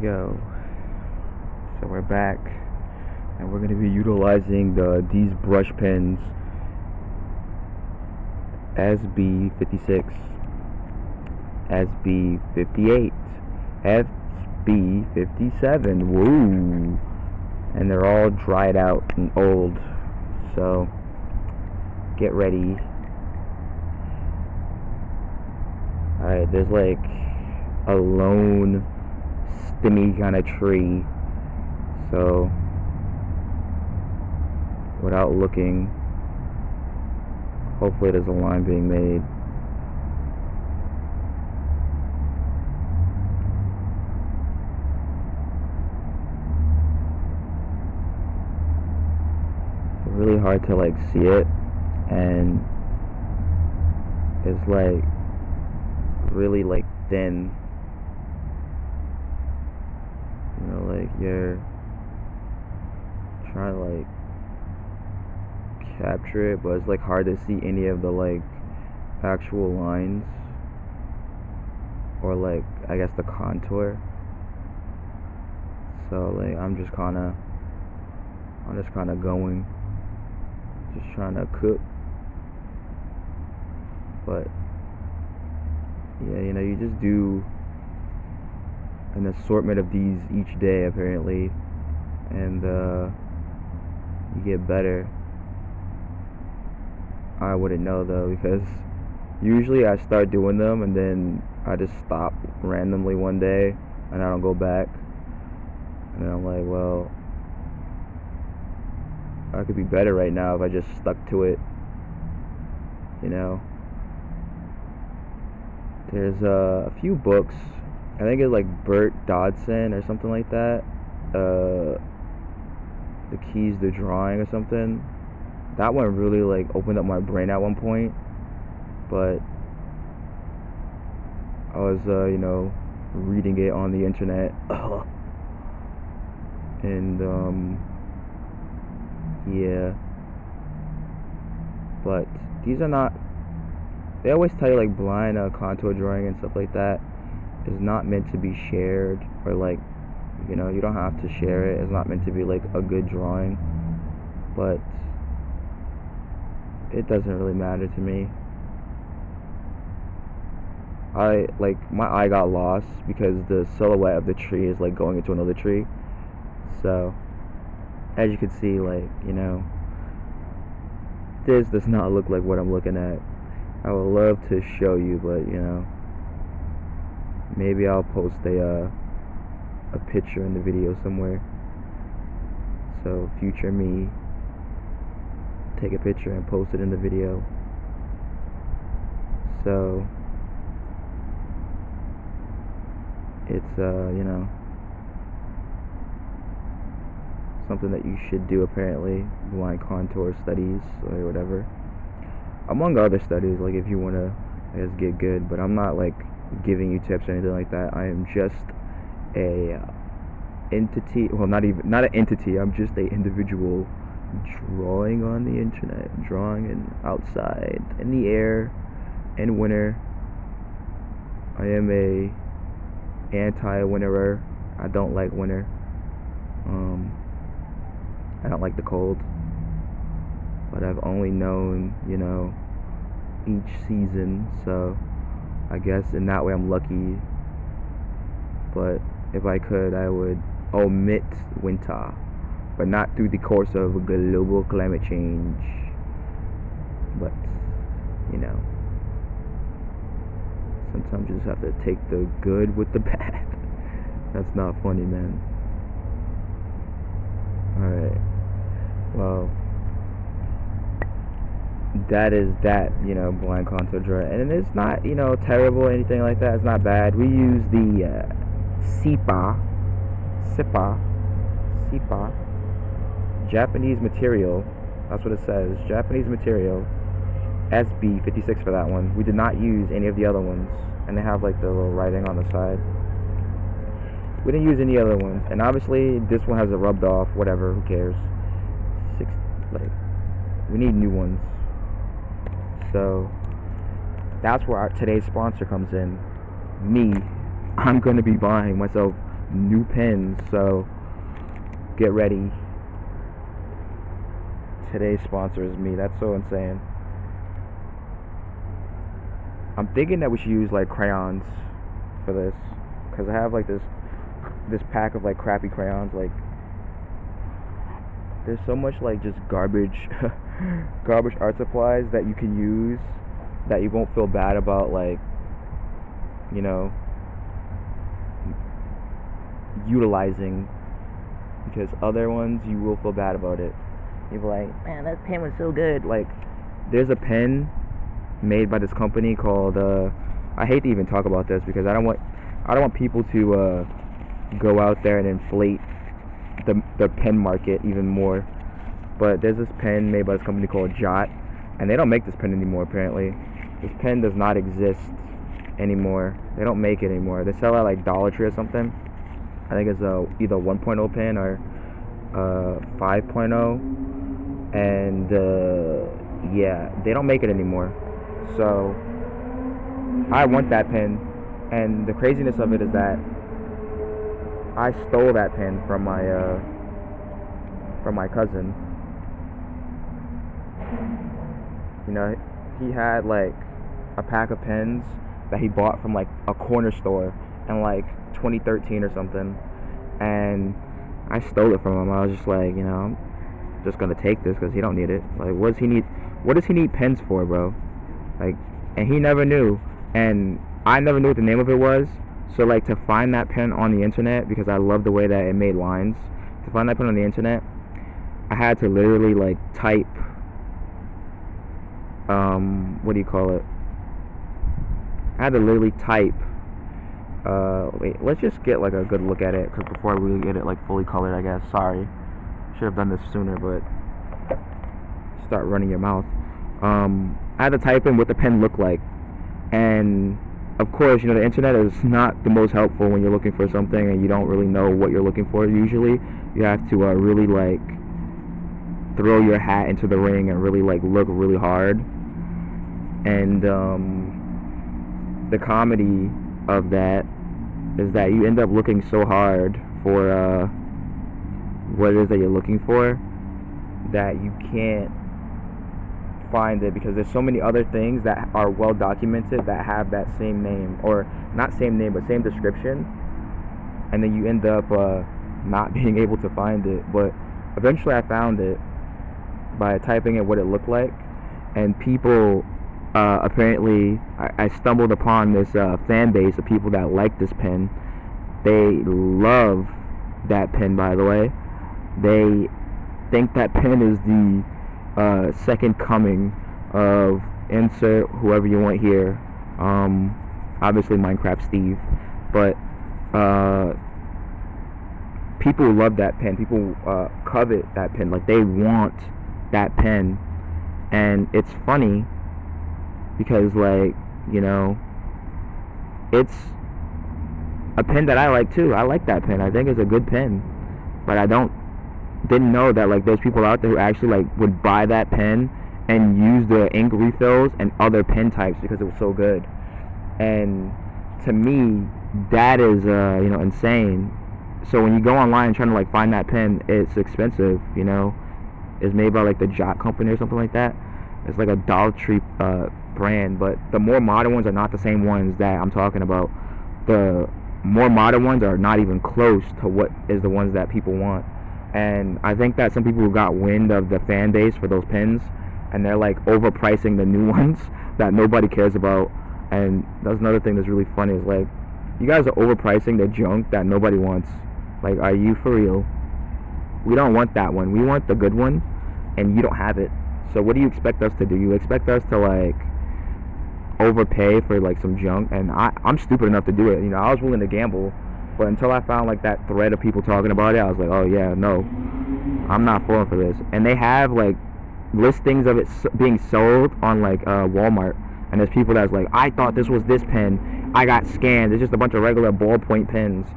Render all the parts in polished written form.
go. So we're back, and we're going to be utilizing these brush pens, SB56, SB58, SB57. Woo! And they're all dried out and old. So get ready. Alright, there's like a lone stemmy kind of tree. So without looking, hopefully there's a line being made. It's really hard to like see it, and it's like really like thin, you know, like you're trying to like capture it, but it's like hard to see any of the like actual lines, or like I guess the contour. So like I'm just kind of going, just trying to cook. But yeah, you know, you just do an assortment of these each day apparently, and you get better. I wouldn't know though, because usually I start doing them and then I just stop randomly one day and I don't go back, and I'm like, well, I could be better right now if I just stuck to it, you know. There's a few books, I think it's like Bert Dodson or something like that, The Keys to Drawing or something. That one really like opened up my brain at one point, but I was you know, reading it on the internet and yeah. But these are not, they always tell you like blind contour drawing and stuff like that is not meant to be shared, or like, you know, you don't have to share it. It's not meant to be like a good drawing, but it doesn't really matter to me. I like, my eye got lost because the silhouette of the tree is like going into another tree. So as you can see, like, you know, this does not look like what I'm looking at. I would love to show you, but you know, maybe I'll post a picture in the video somewhere, so future me take a picture and post it in the video. So it's you know, something that you should do apparently, blind contour studies or whatever, among other studies, like if you want to, I guess, get good. But I'm not like giving you tips or anything like that. I am just a entity, well, not an entity, I'm just a individual drawing on the internet, drawing in outside in the air in winter. I am a anti-winterer. I don't like winter. I don't like the cold, but I've only known, you know, each season, so I guess in that way I'm lucky. But if I could, I would omit winter, but not through the course of global climate change. But you know, sometimes you just have to take the good with the bad. That's not funny, man. Alright, well, that is that, you know, blind contour drawing, and it's not, you know, terrible or anything like that. It's not bad. We use the SIPA Japanese material. That's what it says, Japanese material, SB56 for that one. We did not use any of the other ones, and they have like the little writing on the side. We didn't use any other ones, and obviously this one has a rubbed off, whatever, who cares. Like, we need new ones. So that's where today's sponsor comes in. Me. I'm going to be buying myself new pens, so get ready. Today's sponsor is me. That's so insane. I'm thinking that we should use like crayons for this, because I have like this pack of like crappy crayons. Like there's so much like just garbage garbage art supplies that you can use that you won't feel bad about, like, you know, utilizing, because other ones you will feel bad about it. You'll be like, man, that pen was so good. Like, there's a pen made by this company called I hate to even talk about this because I don't want people to go out there and inflate the pen market even more. But there's this pen made by this company called Jot, and they don't make this pen anymore. Apparently, this pen does not exist anymore. They don't make it anymore. They sell it at like Dollar Tree or something. I think it's either 1.0 pen or 5.0, and yeah, they don't make it anymore. So I want that pen, and the craziness of it is that I stole that pen from my cousin. You know, he had like a pack of pens that he bought from like a corner store in like 2013 or something, and I stole it from him. I was just like, you know, I'm just gonna take this because he don't need it. Like, what does he need pens for, bro? Like, and he never knew, and I never knew what the name of it was. So like, to find that pen on the internet, because I love the way that it made lines, to find that pen on the internet, I had to literally like type what do you call it? I had to literally type wait, let's just get like a good look at it, cause before we get it like fully colored, I guess. Sorry, should have done this sooner, but start running your mouth. I had to type in what the pen looked like, and of course, you know, the internet is not the most helpful when you're looking for something and you don't really know what you're looking for. Usually, you have to really like throw your hat into the ring and really like look really hard. And the comedy of that is that you end up looking so hard for what it is that you're looking for that you can't find it, because there's so many other things that are well documented that have that same name, or not same name but same description, and then you end up not being able to find it. But eventually I found it by typing in what it looked like, and people apparently I stumbled upon this fan base of people that like this pen. They love that pen, by the way. They think that pen is the second coming of insert whoever you want here. Obviously Minecraft Steve, but people love that pen. People covet that pen. Like, they want that pen, and it's funny because, like, you know, it's a pen that I like too. I like that pen. I think it's a good pen, but I didn't know that like there's people out there who actually like would buy that pen and use the ink refills and other pen types because it was so good. And to me, that is you know, insane. So when you go online trying to like find that pen, it's expensive. You know, it's made by like the Jot company or something like that. It's like a Dollar Tree brand, but the more modern ones are not the same ones that I'm talking about. The more modern ones are not even close to what is the ones that people want. And I think that some people who got wind of the fan base for those pens, and they're like overpricing the new ones that nobody cares about. And that's another thing that's really funny, is like, you guys are overpricing the junk that nobody wants. Like, are you for real? We don't want that one. We want the good one, and you don't have it. So what do you expect us to do? You expect us to like overpay for like some junk? And I'm stupid enough to do it. You know, I was willing to gamble. But until I found like that thread of people talking about it, I was like, oh yeah, no, I'm not falling for this. And they have like listings of it being sold on like Walmart, and there's people that's like, I thought this was this pen, I got scammed, it's just a bunch of regular ballpoint pens.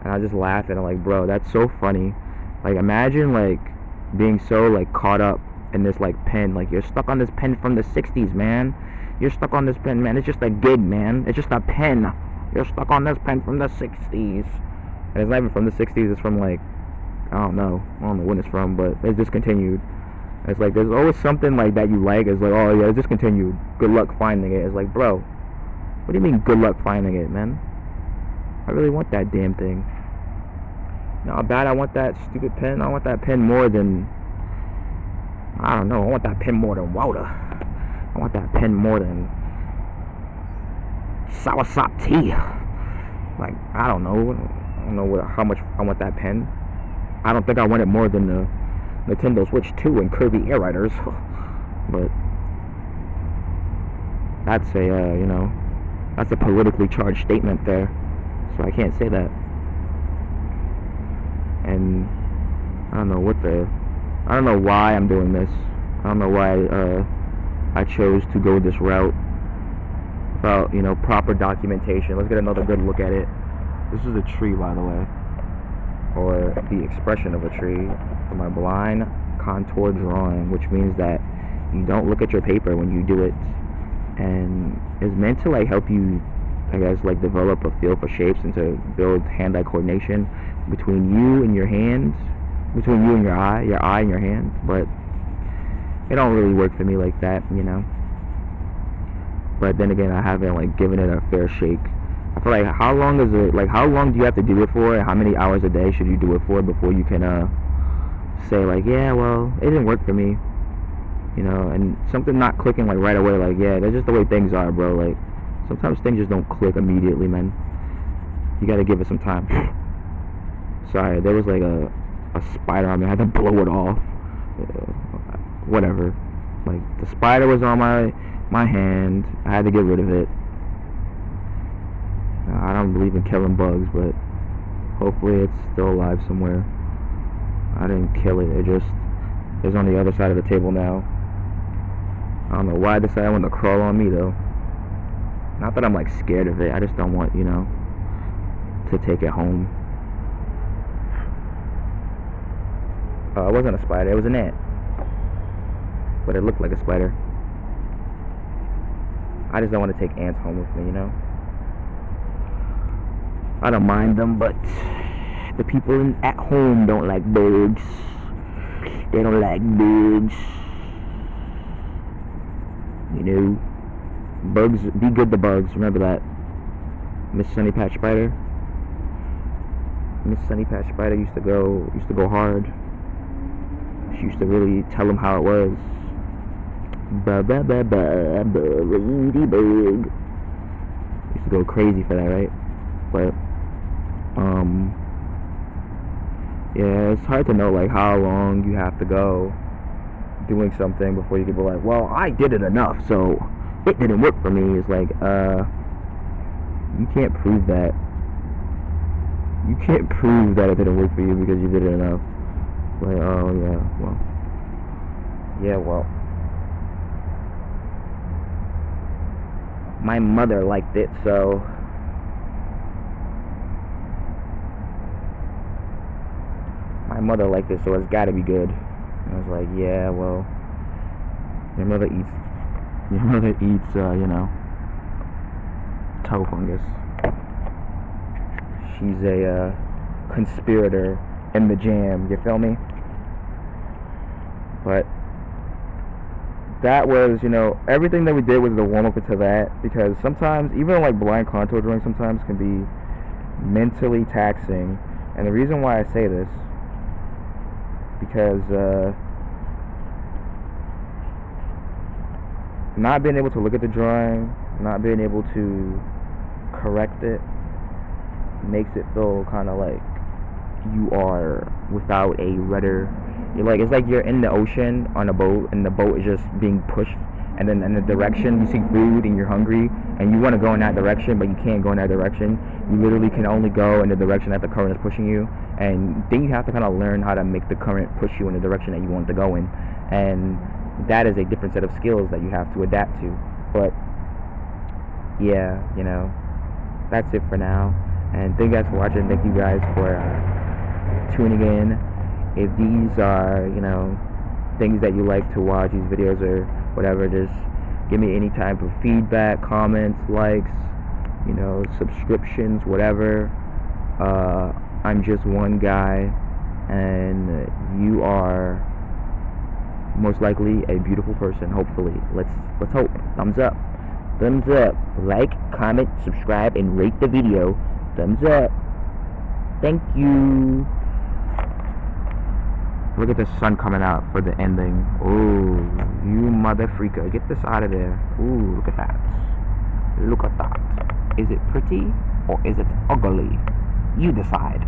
And I just laugh and I'm like, bro, that's so funny. Like, imagine like being so like caught up in this like pen. Like, you're stuck on this pen from the 60s, man. You're stuck on this pen, man. It's just a gig, man. It's just a pen. You're stuck on this pen from the 60s. And it's not even from the 60s, it's from like, I don't know when it's from, but it's discontinued. It's like there's always something like that you like. It's like, oh yeah, it's discontinued. Good luck finding it. It's like, bro, what do you mean good luck finding it, man? I really want that damn thing. No, bad. I want that stupid pen. I want that pen more than, I don't know. I want that pen more than water. I want that pen more than soursop tea. Like, I don't know. I don't know how much I want that pen. I don't think I want it more than the Nintendo Switch 2 and Kirby Air Riders. But that's a, you know, that's a politically charged statement there. So I can't say that. And I don't know why I'm doing this. I don't know why I chose to go this route without, you know, proper documentation. Let's get another good look at it. This is a tree, by the way, or the expression of a tree for my blind contour drawing, which means that you don't look at your paper when you do it, and it's meant to like help you, I guess, like develop a feel for shapes and to build hand-eye coordination between you and your hands, between you and your eye and your hand. But it don't really work for me like that, you know. But then again, I haven't like given it a fair shake. I feel like how long do you have to do it for, and how many hours a day should you do it for before you can say like, yeah, well, it didn't work for me, you know. And something not clicking like right away, like, yeah, that's just the way things are, bro. Like sometimes things just don't click immediately, man. You gotta give it some time. Sorry, there was like a spider on me. I had to blow it off. Whatever. Like the spider was on my hand. I had to get rid of it. I don't believe in killing bugs, but hopefully it's still alive somewhere. I didn't kill it. It just is on the other side of the table now. I don't know why it decided it wanted to crawl on me though. Not that I'm like scared of it. I just don't want, you know, to take it home. It wasn't a spider. It was an ant. But it looked like a spider. I just don't want to take ants home with me, you know. I don't mind them, but the people at home don't like bugs. They don't like bugs. You know, bugs, be good to bugs. Remember that. Miss Sunny Patch Spider. Miss Sunny Patch Spider used to go hard. She used to really tell them how it was. Ba ba ba ba ba ladybug. Used to go crazy for that, right? But yeah, it's hard to know like how long you have to go doing something before you can be like, well, I did it enough, so it didn't work for me. It's like, you can't prove that. You can't prove that it didn't work for you because you did it enough. Like, oh yeah, well, my mother liked it, so it's gotta be good. And I was like, yeah, well, your mother eats, you know, toe fungus. She's a conspirator in the jam, you feel me? But that was, you know, everything that we did was the warm-up to that, because sometimes, even like blind contour drawing sometimes can be mentally taxing. And the reason why I say this, because not being able to look at the drawing, not being able to correct it, makes it feel kind of like you are without a rudder. You're like, it's like you're in the ocean on a boat, and the boat is just being pushed, and then in the direction you see food and you're hungry and you want to go in that direction, but you can't go in that direction. You literally can only go in the direction that the current is pushing you, and then you have to kind of learn how to make the current push you in the direction that you want to go in. And that is a different set of skills that you have to adapt to. But yeah, you know, that's it for now. And thank you guys for watching. Thank you guys for tuning in. If these are, you know, things that you like to watch, these videos or whatever, just give me any type of feedback, comments, likes, you know, subscriptions, whatever. I'm just one guy, and you are most likely a beautiful person. Hopefully, let's hope. Thumbs up, thumbs up. Like, comment, subscribe, and rate the video. Thumbs up. Thank you. Look at the sun coming out for the ending. Oh, you mother freaker. Get this out of there. Ooh, look at that. Look at that. Is it pretty or is it ugly? You decide.